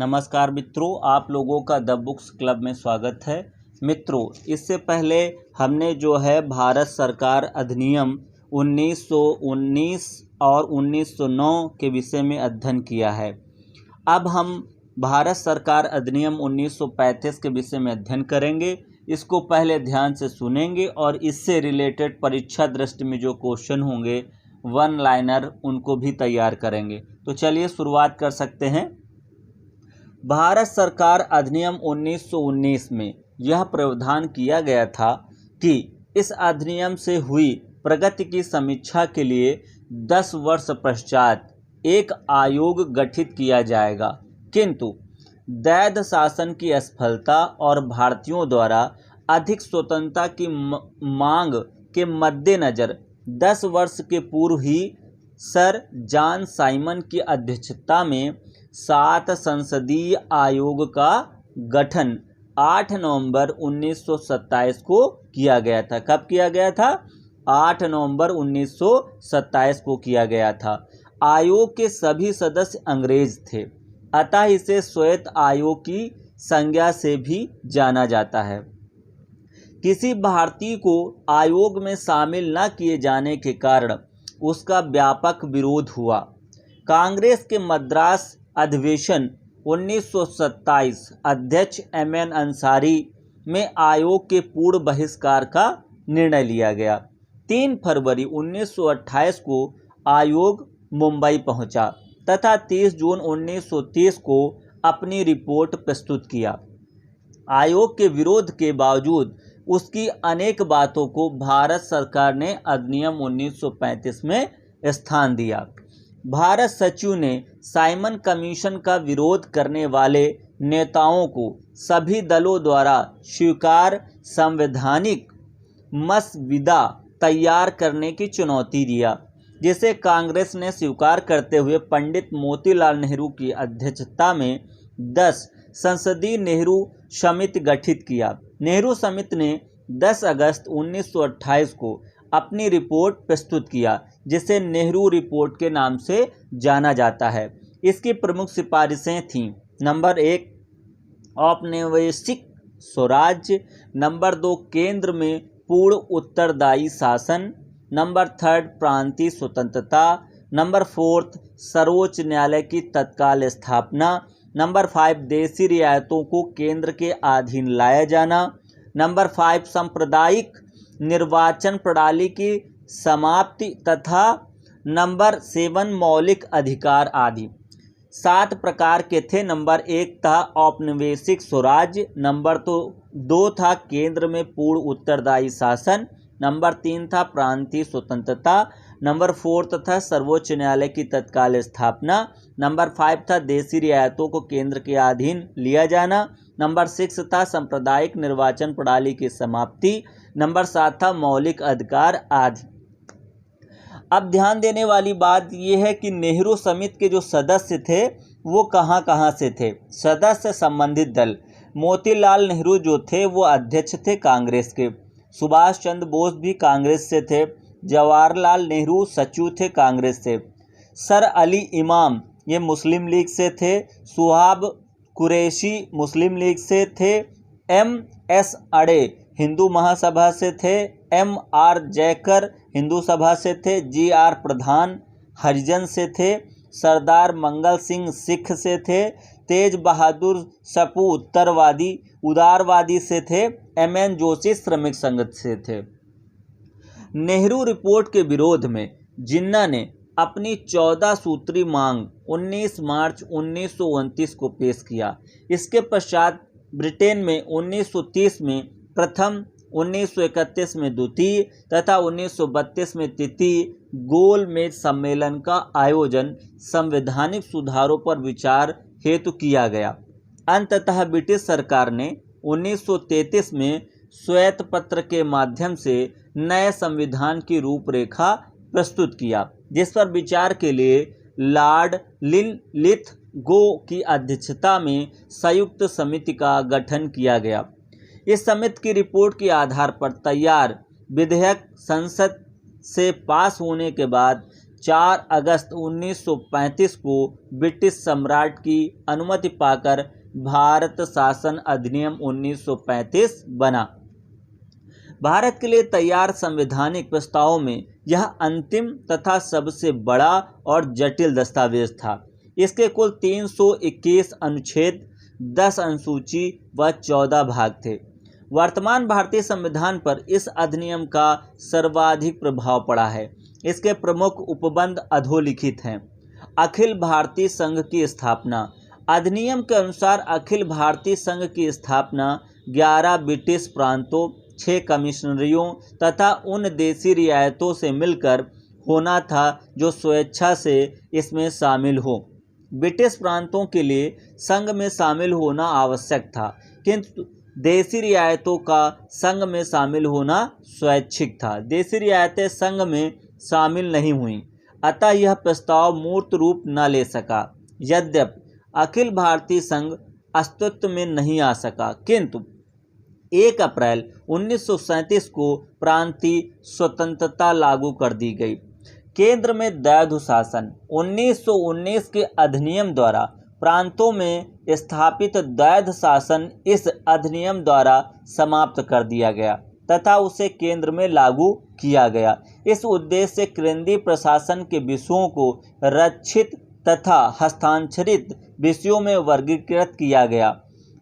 नमस्कार मित्रों, आप लोगों का द बुक्स क्लब में स्वागत है। मित्रों, इससे पहले हमने जो है भारत सरकार अधिनियम 1919 और 1909 के विषय में अध्ययन किया है। अब हम भारत सरकार अधिनियम 1935 के विषय में अध्ययन करेंगे। इसको पहले ध्यान से सुनेंगे और इससे रिलेटेड परीक्षा दृष्टि में जो क्वेश्चन होंगे वन लाइनर उनको भी तैयार करेंगे। तो चलिए शुरुआत कर सकते हैं। भारत सरकार अधिनियम 1919 में यह प्रावधान किया गया था कि इस अधिनियम से हुई प्रगति की समीक्षा के लिए 10 वर्ष पश्चात एक आयोग गठित किया जाएगा, किंतु वैध शासन की असफलता और भारतीयों द्वारा अधिक स्वतंत्रता की मांग के मद्देनज़र 10 वर्ष के पूर्व ही सर जॉन साइमन की अध्यक्षता में 7 संसदीय आयोग का गठन 8 नवंबर 1927 को किया गया था। कब किया गया था? 8 नवंबर 1927 को किया गया था। आयोग के सभी सदस्य अंग्रेज थे, अतः इसे श्वेत आयोग की संज्ञा से भी जाना जाता है। किसी भारतीय को आयोग में शामिल न किए जाने के कारण उसका व्यापक विरोध हुआ। कांग्रेस के मद्रास अधिवेशन 1927 अध्यक्ष एम.एन. अंसारी में आयोग के पूर्ण बहिष्कार का निर्णय लिया गया। 3 फरवरी 1928 को आयोग मुंबई पहुंचा तथा 30 जून 1930 को अपनी रिपोर्ट प्रस्तुत किया। आयोग के विरोध के बावजूद उसकी अनेक बातों को भारत सरकार ने अधिनियम 1935 में स्थान दिया। भारत सचिव ने साइमन कमीशन का विरोध करने वाले नेताओं को सभी दलों द्वारा स्वीकार संवैधानिक मसविदा तैयार करने की चुनौती दिया, जिसे कांग्रेस ने स्वीकार करते हुए पंडित मोतीलाल नेहरू की अध्यक्षता में 10 संसदीय नेहरू समिति गठित किया। नेहरू समिति ने 10 अगस्त 1928 को अपनी रिपोर्ट प्रस्तुत किया, जिसे नेहरू रिपोर्ट के नाम से जाना जाता है। इसकी प्रमुख सिफारिशें थीं: नंबर 1 औपनिवेशिक स्वराज्य, नंबर 2 केंद्र में पूर्ण उत्तरदायी शासन, नंबर 3 प्रांतीय स्वतंत्रता, नंबर 4 सर्वोच्च न्यायालय की तत्काल स्थापना, नंबर 5 देशी रियायतों को केंद्र के अधीन लाया जाना, नंबर 5 सांप्रदायिक निर्वाचन प्रणाली की समाप्ति तथा नंबर 7 मौलिक अधिकार आदि। 7 प्रकार के थे। नंबर 1 था औपनिवेशिक स्वराज्य, नंबर 2 था केंद्र में पूर्ण उत्तरदायी शासन, नंबर 3 था प्रांतीय स्वतंत्रता, नंबर 4 था सर्वोच्च न्यायालय की तत्काल स्थापना, नंबर 5 था देशी रियायतों को केंद्र के अधीन लिया जाना, नंबर 6 था सांप्रदायिक निर्वाचन प्रणाली की समाप्ति, नंबर 7 था मौलिक अधिकार आदि। अब ध्यान देने वाली बात यह है कि नेहरू समिति के जो सदस्य थे वो कहाँ से थे। सदस्य संबंधित दल: मोतीलाल नेहरू जो थे वो अध्यक्ष थे कांग्रेस के, सुभाष चंद्र बोस भी कांग्रेस से थे, जवाहरलाल नेहरू सचिव थे कांग्रेस से, सर अली इमाम ये मुस्लिम लीग से थे, सुहाब कुरैशी मुस्लिम लीग से थे, M.S. अडे हिंदू महासभा से थे, M.R. जयकर हिंदू सभा से थे, G.R. प्रधान हरिजन से थे, सरदार मंगल सिंह सिख से थे, तेज बहादुर सप्रू उदारवादी से थे, M.N. जोशी श्रमिक संघ से थे। नेहरू रिपोर्ट के विरोध में जिन्ना ने अपनी 14 सूत्री मांग 19 मार्च 1929 को पेश किया। इसके पश्चात ब्रिटेन में 1930 में प्रथम, 1931 में द्वितीय तथा 1932 में तृतीय गोलमेज सम्मेलन का आयोजन संवैधानिक सुधारों पर विचार हेतु किया गया। अंततः ब्रिटिश सरकार ने 1933 में श्वेत पत्र के माध्यम से नए संविधान की रूपरेखा प्रस्तुत किया, जिस पर विचार के लिए लॉर्ड लिथगो की अध्यक्षता में संयुक्त समिति का गठन किया गया। इस समिति की रिपोर्ट के आधार पर तैयार विधेयक संसद से पास होने के बाद 4 अगस्त 1935 को ब्रिटिश सम्राट की अनुमति पाकर भारत शासन अधिनियम 1935 बना। भारत के लिए तैयार संवैधानिक प्रस्तावों में यह अंतिम तथा सबसे बड़ा और जटिल दस्तावेज था। इसके कुल 321 अनुच्छेद, 10 अनुसूची व 14 भाग थे। वर्तमान भारतीय संविधान पर इस अधिनियम का सर्वाधिक प्रभाव पड़ा है। इसके प्रमुख उपबंध अधोलिखित हैं। अखिल भारतीय संघ की स्थापना। अधिनियम के अनुसार अखिल भारतीय संघ की स्थापना 11 ब्रिटिश प्रांतों, 6 कमिश्नरियों तथा उन देशी रियायतों से मिलकर होना था जो स्वेच्छा से इसमें शामिल हो। ब्रिटिश प्रांतों के लिए संघ में शामिल होना आवश्यक था, किंतु देशी रियायतों का संघ में शामिल होना स्वैच्छिक था। देशी रियायतें संघ में शामिल नहीं हुईं, अतः यह प्रस्ताव मूर्त रूप न ले सका। यद्यपि अखिल भारतीय संघ अस्तित्व में नहीं आ सका, किंतु 1 अप्रैल 1937 को प्रांतीय स्वतंत्रता लागू कर दी गई। केंद्र में द्वैध शासन। 1919 के अधिनियम द्वारा प्रांतों में स्थापित द्वैध शासन इस अधिनियम द्वारा समाप्त कर दिया गया तथा उसे केंद्र में लागू किया गया। इस उद्देश्य से केंद्रीय प्रशासन के विषयों को रक्षित तथा हस्ताक्षरित विषयों में वर्गीकृत किया गया।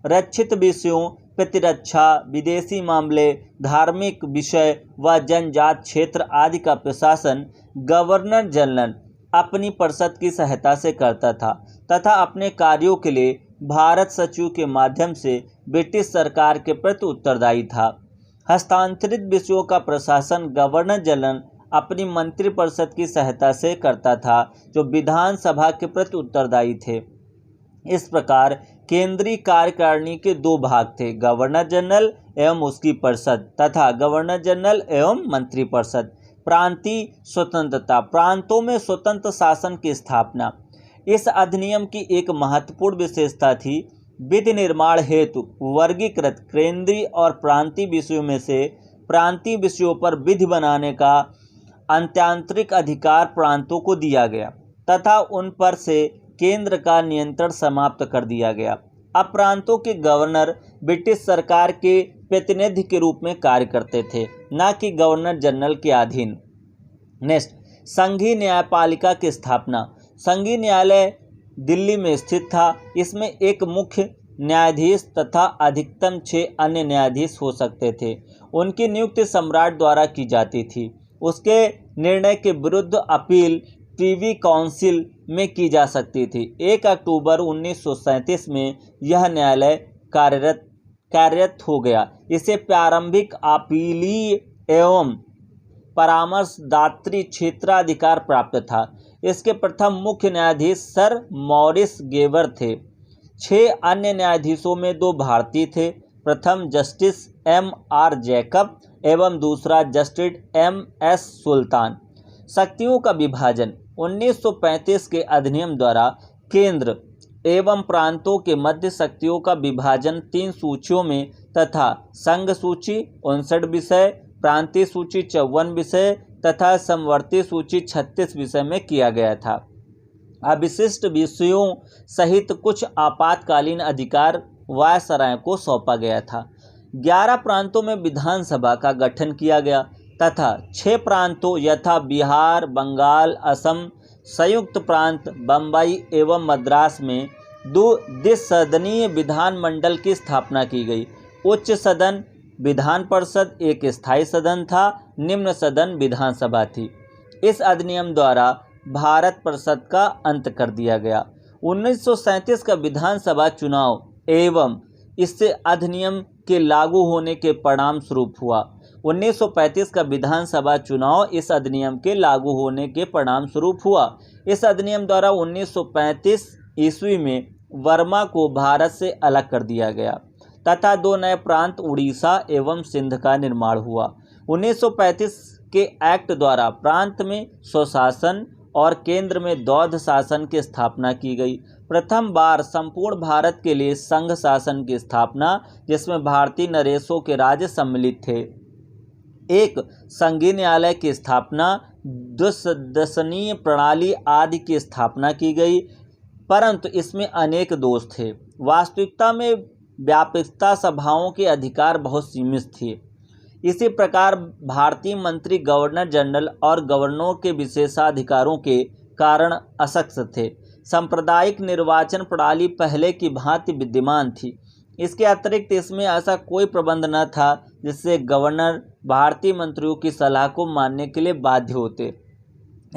रक्षित विषयों प्रतिरक्षा, विदेशी मामले, धार्मिक विषय व जनजात क्षेत्र आदि का प्रशासन गवर्नर जनरल अपनी परिषद की सहायता से करता था तथा अपने कार्यों के लिए भारत सचिव के माध्यम से ब्रिटिश सरकार के प्रति उत्तरदायी था। हस्तांतरित विषयों का प्रशासन गवर्नर जनरल अपनी मंत्रिपरिषद की सहायता से करता था, जो विधानसभा के प्रति उत्तरदायी थे। इस प्रकार केंद्रीय कार्यकारिणी के 2 भाग थे, गवर्नर जनरल एवं उसकी परिषद तथा गवर्नर जनरल एवं मंत्रिपरिषद। प्रांतीय स्वतंत्रता। प्रांतों में स्वतंत्र शासन की स्थापना। इस अधिनियम की एक महत्वपूर्ण विशेषता थी। विधि निर्माण हेतु वर्गीकृत केंद्रीय और प्रांतीय विषयों में से प्रांतीय विषयों पर विधि बनाने का आंतरिक अधिकार प्रांतों को दिया गया तथा उन पर से केंद्र का नियंत्रण समाप्त कर दिया गया। अब प्रांतों के गवर्नर ब्रिटिश सरकार के प्रतिनिधि के रूप में कार्य करते थे, न कि गवर्नर जनरल के अधीन। नेक्स्ट, संघीय न्यायपालिका की स्थापना। संघीय न्यायालय दिल्ली में स्थित था। इसमें एक मुख्य न्यायाधीश तथा अधिकतम 6 अन्य न्यायाधीश हो सकते थे। उनकी नियुक्ति सम्राट द्वारा की जाती थी। उसके निर्णय के विरुद्ध अपील प्रीवी काउंसिल में की जा सकती थी। 1 अक्टूबर 1937 में यह न्यायालय कार्यरत हो गया। इसे प्रारंभिक अपीलीय एवं परामर्शदात्री क्षेत्राधिकार प्राप्त था। इसके प्रथम मुख्य न्यायाधीश सर मॉरिस गेवर थे। 6 अन्य न्यायाधीशों में 2 भारतीय थे। प्रथम जस्टिस M.R. जैकब एवं दूसरा जस्टिस M.S. सुल्तान। शक्तियों का विभाजन। 1935 के अधिनियम द्वारा केंद्र एवं प्रांतों के मध्य शक्तियों का विभाजन 3 सूचियों में तथा संघ सूची 59 विषय, प्रांतीय सूची 54 विषय तथा समवर्ती सूची 36 विषय में किया गया था। अविशिष्ट विषयों सहित कुछ आपातकालीन अधिकार वायसराय को सौंपा गया था। 11 प्रांतों में विधानसभा का गठन किया गया तथा 6 प्रांतों यथा बिहार, बंगाल, असम, संयुक्त प्रांत, बम्बई एवं मद्रास में 2 द्विसदनीय विधानमंडल की स्थापना की गई। उच्च सदन विधान परिषद एक स्थायी सदन था, निम्न सदन विधानसभा थी। इस अधिनियम द्वारा भारत परिषद का अंत कर दिया गया। 1937 का विधानसभा चुनाव एवं इससे अधिनियम के लागू होने के परिणाम स्वरूप हुआ। 1935 का विधानसभा चुनाव इस अधिनियम के लागू होने के परिणाम स्वरूप हुआ। इस अधिनियम द्वारा 1935 ईस्वी में वर्मा को भारत से अलग कर दिया गया तथा 2 नए प्रांत उड़ीसा एवं सिंध का निर्माण हुआ। 1935 के एक्ट द्वारा प्रांत में स्वशासन और केंद्र में द्वैध शासन की स्थापना की गई। प्रथम बार संपूर्ण भारत के लिए संघ शासन की स्थापना, जिसमें भारतीय नरेशों के राज्य सम्मिलित थे। एक संघीय न्यायालय की स्थापना, द्विसदनीय प्रणाली आदि की स्थापना की गई, परंतु इसमें अनेक दोष थे। वास्तविकता में व्यापकता सभाओं के अधिकार बहुत सीमित थे। इसी प्रकार भारतीय मंत्री गवर्नर जनरल और गवर्नरों के विशेषाधिकारों के कारण अशक्त थे। सांप्रदायिक निर्वाचन प्रणाली पहले की भांति विद्यमान थी। इसके अतिरिक्त इसमें ऐसा कोई प्रबंध न था जिससे गवर्नर भारतीय मंत्रियों की सलाह को मानने के लिए बाध्य होते।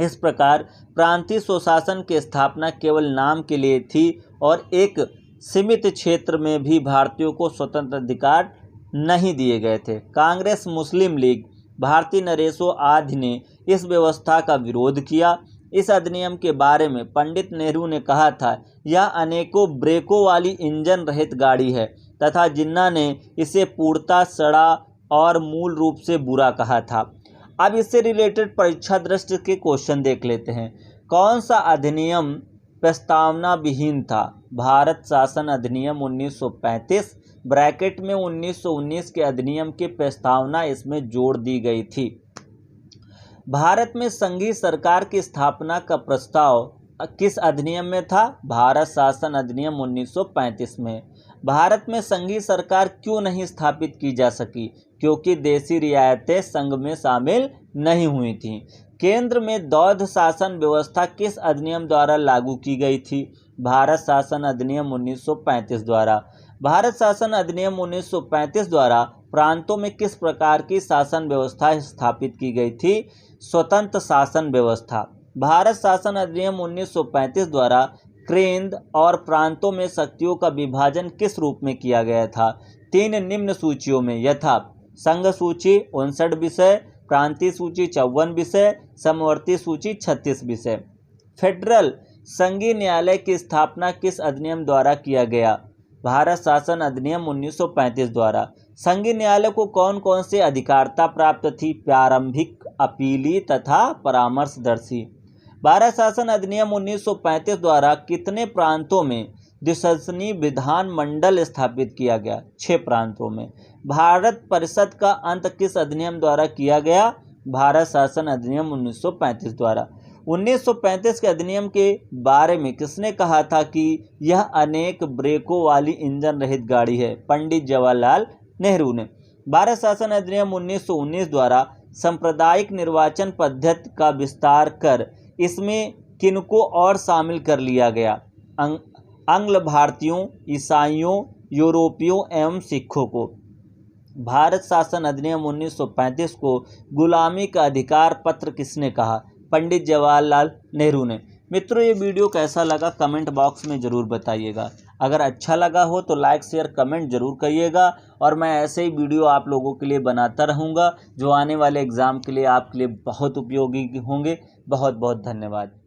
इस प्रकार प्रांतीय स्वशासन की स्थापना केवल नाम के लिए थी और एक सीमित क्षेत्र में भी भारतीयों को स्वतंत्र अधिकार नहीं दिए गए थे। कांग्रेस, मुस्लिम लीग, भारतीय नरेशों आदि ने इस व्यवस्था का विरोध किया। इस अधिनियम के बारे में पंडित नेहरू ने कहा था, यह अनेकों ब्रेकों वाली इंजन रहित गाड़ी है तथा जिन्ना ने इसे पूर्णतः सड़ा और मूल रूप से बुरा कहा था। अब इससे रिलेटेड परीक्षा दृष्टि के क्वेश्चन देख लेते हैं। कौन सा अधिनियम प्रस्तावना विहीन था? भारत शासन अधिनियम 1935 ब्रैकेट में 1919 के अधिनियम की प्रस्तावना इसमें जोड़ दी गई थी। भारत में संघीय सरकार की स्थापना का प्रस्ताव किस अधिनियम में था? भारत शासन अधिनियम 1935 में। भारत में संघीय सरकार क्यों नहीं स्थापित की जा सकी? क्योंकि देशी रियायतें संघ में शामिल नहीं हुई थीं। केंद्र में द्वैध शासन व्यवस्था किस अधिनियम द्वारा लागू की गई थी? भारत शासन अधिनियम 1935 द्वारा। भारत शासन अधिनियम 1935 द्वारा प्रांतों में किस प्रकार की शासन व्यवस्था स्थापित की गई थी? स्वतंत्र शासन व्यवस्था। भारत शासन अधिनियम 1935 द्वारा केंद्र और प्रांतों में शक्तियों का विभाजन किस रूप में किया गया था? 3 निम्न सूचियों में, यथा संघ सूची 59 विषय, प्रांतीय सूची 54 विषय, समवर्ती सूची 36 विषय। फेडरल संघीय न्यायालय की स्थापना किस अधिनियम द्वारा किया गया? भारत शासन अधिनियम 1935 द्वारा। संघीय न्यायालय को कौन कौन से अधिकारिता प्राप्त थी? प्रारंभिक, अपीली तथा परामर्शदर्शी। भारत शासन अधिनियम 1935 द्वारा कितने प्रांतों में द्विसदनीय विधान मंडल स्थापित किया गया? 6 प्रांतों में। भारत परिषद का अंत किस अधिनियम द्वारा किया गया? भारत शासन अधिनियम 1935 द्वारा। 1935 के अधिनियम के बारे में किसने कहा था कि यह अनेक ब्रेकों वाली इंजन रहित गाड़ी है? पंडित जवाहरलाल नेहरू ने। भारत शासन अधिनियम 1919 द्वारा सांप्रदायिक निर्वाचन पद्धति का विस्तार कर इसमें किनको और शामिल कर लिया गया? आंग्ल भारतीयों, ईसाइयों, यूरोपियों एवं सिखों को। भारत शासन अधिनियम 1935 को गुलामी का अधिकार पत्र किसने कहा? पंडित जवाहरलाल नेहरू ने। मित्रों, ये वीडियो कैसा लगा कमेंट बॉक्स में ज़रूर बताइएगा। अगर अच्छा लगा हो तो लाइक शेयर कमेंट जरूर करिएगा और मैं ऐसे ही वीडियो आप लोगों के लिए बनाता रहूँगा जो आने वाले एग्ज़ाम के लिए आपके लिए बहुत उपयोगी होंगे। बहुत बहुत धन्यवाद।